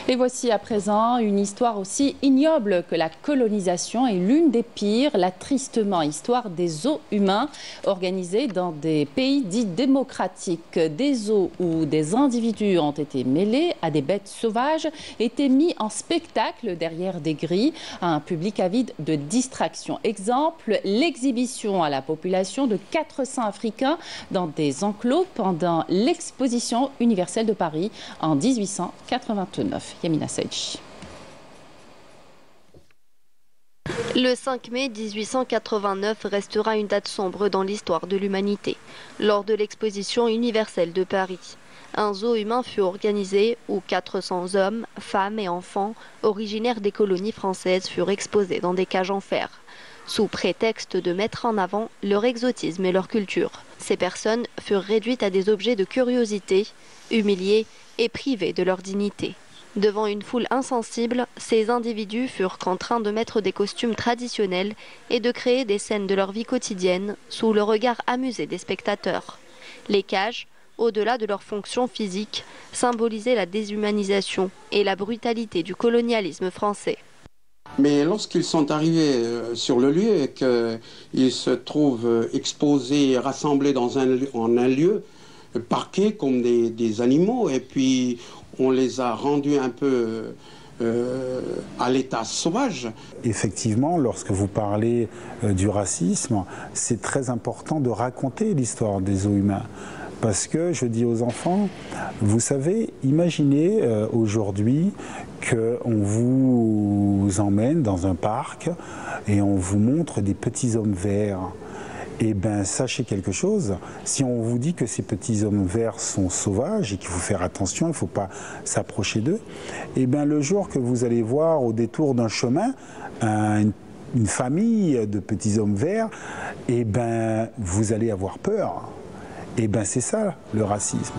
Et voici à présent une histoire aussi ignoble que la colonisation et l'une des pires, la tristement histoire des zoos humains organisés dans des pays dits démocratiques. Des zoos où des individus ont été mêlés à des bêtes sauvages étaient mis en spectacle derrière des grilles à un public avide de distraction. Exemple, l'exhibition à la population de 400 Africains dans des enclos pendant l'exposition universelle de Paris en 1889. Yamina Saïdji. Le 5 mai 1889 restera une date sombre dans l'histoire de l'humanité, lors de l'exposition universelle de Paris. Un zoo humain fut organisé où 400 hommes, femmes et enfants originaires des colonies françaises furent exposés dans des cages en fer, sous prétexte de mettre en avant leur exotisme et leur culture. Ces personnes furent réduites à des objets de curiosité, humiliées et privées de leur dignité. Devant une foule insensible, ces individus furent contraints de mettre des costumes traditionnels et de créer des scènes de leur vie quotidienne sous le regard amusé des spectateurs. Les cages, au-delà de leur fonction physique, symbolisaient la déshumanisation et la brutalité du colonialisme français. Mais lorsqu'ils sont arrivés sur le lieu et qu'ils se trouvent exposés, rassemblés en un lieu, parqués comme des animaux, et puis on les a rendus un peu à l'état sauvage. Effectivement, lorsque vous parlez du racisme, c'est très important de raconter l'histoire des zoos humains. Parce que je dis aux enfants, vous savez, imaginez aujourd'hui qu'on vous emmène dans un parc et on vous montre des petits hommes verts. Eh bien, sachez quelque chose, si on vous dit que ces petits hommes verts sont sauvages et qu'il faut faire attention, il ne faut pas s'approcher d'eux, eh bien, le jour que vous allez voir au détour d'un chemin une famille de petits hommes verts, eh bien, vous allez avoir peur. Eh bien, c'est ça, le racisme.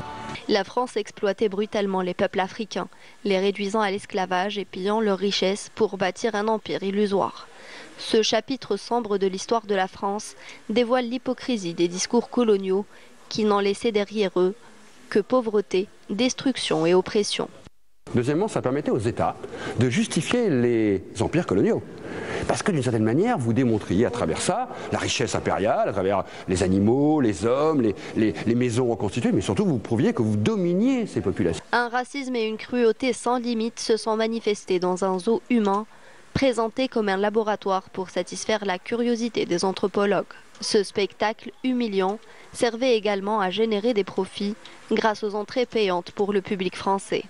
La France exploitait brutalement les peuples africains, les réduisant à l'esclavage et pillant leurs richesses pour bâtir un empire illusoire. Ce chapitre sombre de l'histoire de la France dévoile l'hypocrisie des discours coloniaux qui n'en laissaient derrière eux que pauvreté, destruction et oppression. Deuxièmement, ça permettait aux États de justifier les empires coloniaux. Parce que d'une certaine manière, vous démontriez à travers ça la richesse impériale, à travers les animaux, les hommes, les maisons reconstituées, mais surtout vous prouviez que vous dominiez ces populations. Un racisme et une cruauté sans limite se sont manifestés dans un zoo humain, présenté comme un laboratoire pour satisfaire la curiosité des anthropologues. Ce spectacle humiliant servait également à générer des profits grâce aux entrées payantes pour le public français.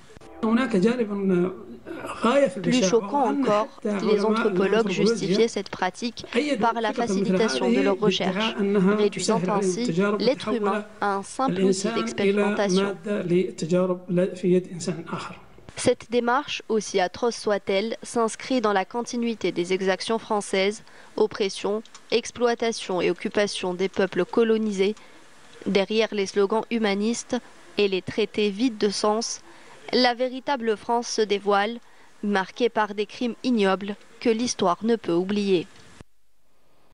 Plus choquant encore, les anthropologues justifiaient cette pratique par la facilitation de leurs recherches, réduisant ainsi l'être humain à un simple outil d'expérimentation. Cette démarche, aussi atroce soit-elle, s'inscrit dans la continuité des exactions françaises, oppression, exploitation et occupation des peuples colonisés. Derrière les slogans humanistes et les traités vides de sens, la véritable France se dévoile, marquée par des crimes ignobles que l'histoire ne peut oublier.